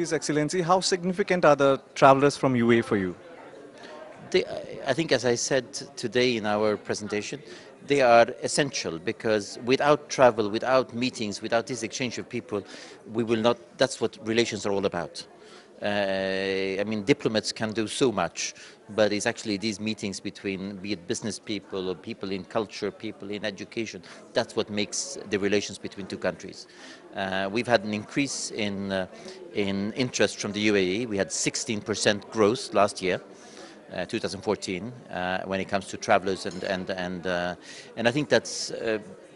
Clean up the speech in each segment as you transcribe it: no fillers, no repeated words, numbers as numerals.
His Excellency, how significant are the travelers from UAE for you? They, I think, as I said today in our presentation, they are essential because without travel, without meetings, without this exchange of people, we will not. That's what relations are all about. I mean, diplomats can do so much, but it's actually these meetings between, be it business people or people in culture, people in education, that's what makes the relations between two countries. We've had an increase in interest from the UAE. We had 16% growth last year. 2014, when it comes to travelers, and I think that's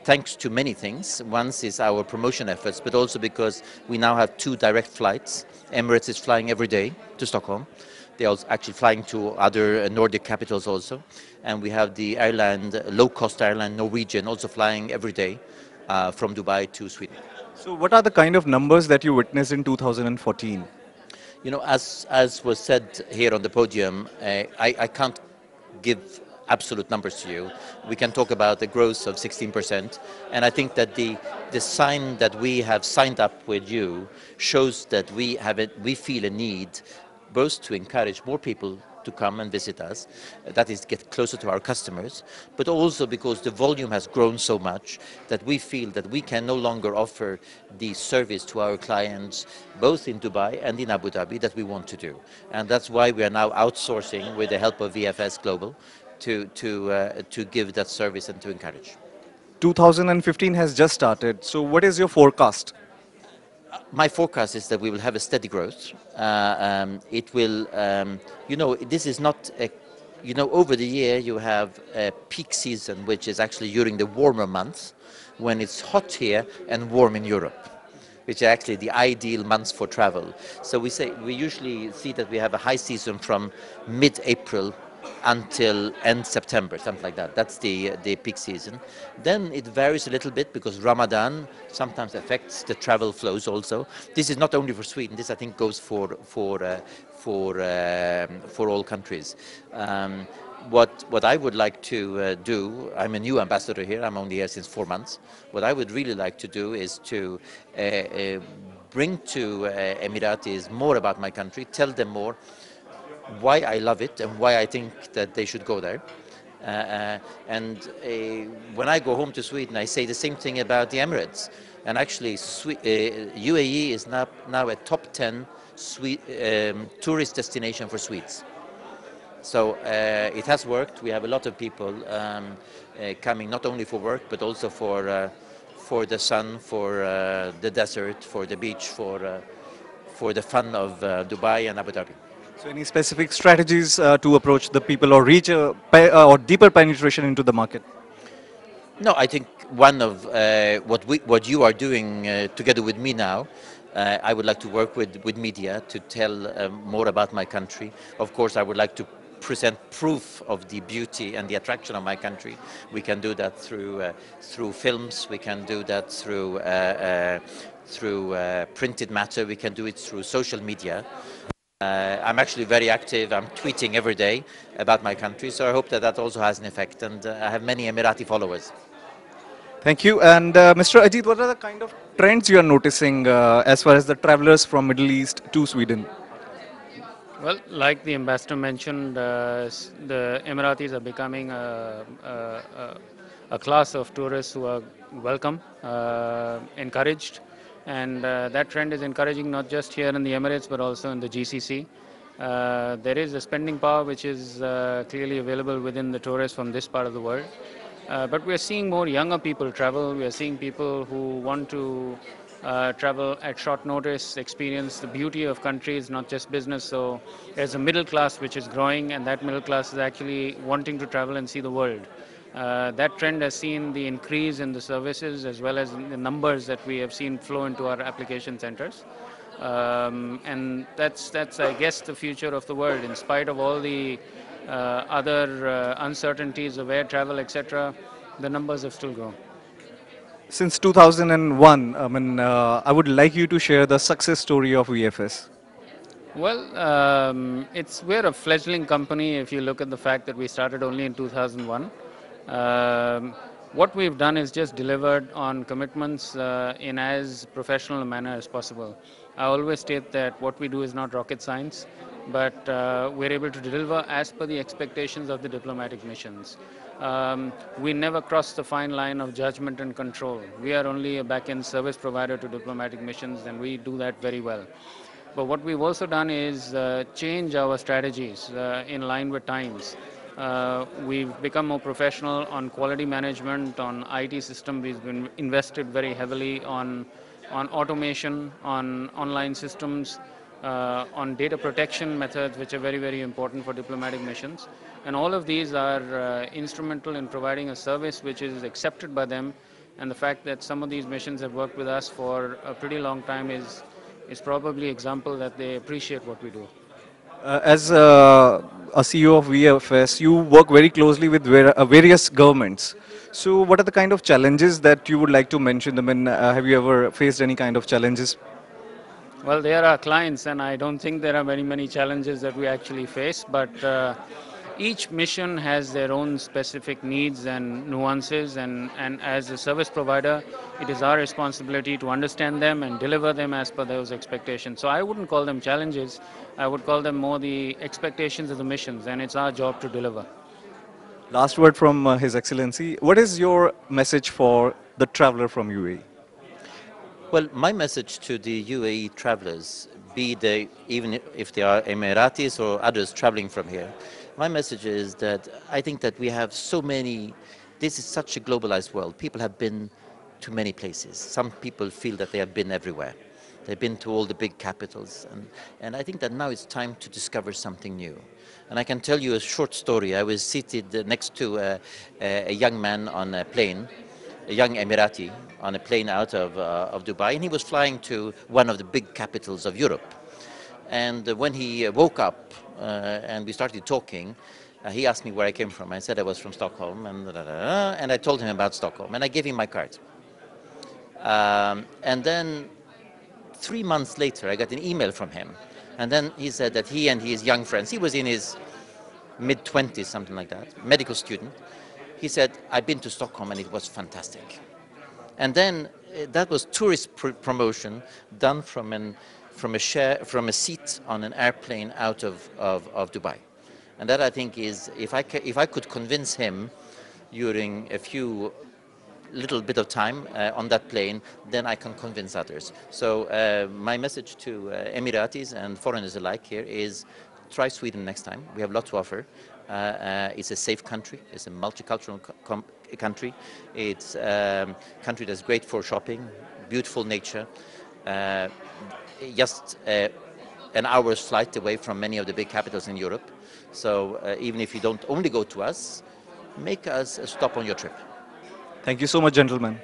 thanks to many things. One is our promotion efforts, but also because we now have two direct flights. Emirates is flying every day to Stockholm. They're also actually flying to other Nordic capitals also, and we have the airline, low-cost airline Norwegian, also flying every day from Dubai to Sweden. So, what are the kind of numbers that you witnessed in 2014? You know, as was said here on the podium, I can't give absolute numbers to you. We can talk about the growth of 16%, and I think that the sign that we have signed up with you shows that we feel a need both to encourage more people to come and visit us, that is, get closer to our customers, but also because the volume has grown so much that we feel that we can no longer offer the service to our clients, both in Dubai and in Abu Dhabi, that we want to do. And that's why we are now outsourcing with the help of VFS Global to give that service and to encourage. 2015 has just started, so what is your forecast? My forecast is that we will have a steady growth. It will, this is not a, over the year you have a peak season, which is actually during the warmer months, when it's hot here and warm in Europe, which are actually the ideal months for travel. So we usually see that we have a high season from mid-April until end September, something like that. That's the peak season. Then it varies a little bit because Ramadan sometimes affects the travel flows also. This is not only for Sweden. This, I think, goes for all countries. What I would like to do, I'm a new ambassador here. I'm only here since 4 months. What I would really like to do is to bring to Emiratis more about my country, tell them more why I love it and why I think that they should go there. When I go home to Sweden, I say the same thing about the Emirates. And actually, UAE is now a top 10 tourist destination for Swedes. So it has worked. We have a lot of people coming not only for work, but also for the sun, for the desert, for the beach, for the fun of Dubai and Abu Dhabi. So, any specific strategies to approach the people or reach or deeper penetration into the market? No, I think one of what you are doing together with me now, I would like to work with media to tell more about my country. Of course, I would like to present proof of the beauty and the attraction of my country. We can do that through films. We can do that through printed matter. We can do it through social media. I'm actually very active. I'm tweeting every day about my country, so I hope that also has an effect, and I have many Emirati followers. Thank you. And Mr. Ajit, what are the kind of trends you are noticing as far as the travelers from Middle East to Sweden? Well, like the ambassador mentioned, the Emiratis are becoming a class of tourists who are welcome, encouraged, and that trend is encouraging not just here in the Emirates but also in the GCC. There is a spending power which is clearly available within the tourists from this part of the world. But we are seeing more younger people travel. We are seeing people who want to travel at short notice, experience the beauty of countries, not just business. So there's a middle class which is growing, and that middle class is actually wanting to travel and see the world. That trend has seen the increase in the services as well as in the numbers that we have seen flow into our application centers. And that's I guess, the future of the world. In spite of all the other uncertainties of air travel, etc., the numbers have still grown. Since 2001, I would like you to share the success story of VFS. Well, we're a fledgling company if you look at the fact that we started only in 2001. What we've done is just delivered on commitments in as professional a manner as possible. I always state that what we do is not rocket science, but we're able to deliver as per the expectations of the diplomatic missions. We never cross the fine line of judgment and control. We are only a back-end service provider to diplomatic missions, and we do that very well. But what we've also done is change our strategies in line with times. We've become more professional on quality management, on IT system. We've been invested very heavily on automation, on online systems, on data protection methods, which are very, very important for diplomatic missions. And all of these are instrumental in providing a service which is accepted by them. And the fact that some of these missions have worked with us for a pretty long time is probably example that they appreciate what we do. As a CEO of VFS, you work very closely with various governments. So, what are the kind of challenges that you would like to mention? I mean, have you ever faced any kind of challenges? Well, they are our clients, and I don't think there are many challenges that we actually face, but each mission has their own specific needs and nuances, and as a service provider, it is our responsibility to understand them and deliver them as per those expectations. So I wouldn't call them challenges, I would call them more the expectations of the missions, and it's our job to deliver. Last word from His Excellency. What is your message for the traveler from UAE? Well, my message to the UAE travelers, be they even if they are Emiratis or others traveling from here, my message is that I think that we have so many, this is such a globalized world. People have been to many places. Some people feel that they have been everywhere. They've been to all the big capitals. And I think that now it's time to discover something new. And I can tell you a short story. I was seated next to a young man on a plane, a young Emirati, on a plane out of Dubai, and he was flying to one of the big capitals of Europe. And when he woke up and we started talking, he asked me where I came from. I said I was from Stockholm, and I told him about Stockholm, and I gave him my card. And then 3 months later, I got an email from him, and then he said that he and his young friends, he was in his mid-20s, something like that, medical student. He said, I've been to Stockholm and it was fantastic. And then that was tourist promotion done from a seat on an airplane out of Dubai. And that I think is, if I could convince him during a little bit of time on that plane, then I can convince others. So my message to Emiratis and foreigners alike here is try Sweden next time. We have a lot to offer. It's a safe country. It's a multicultural country. It's a country that's great for shopping, beautiful nature, just an hour's flight away from many of the big capitals in Europe. So even if you don't only go to us, make us a stop on your trip. Thank you so much, gentlemen.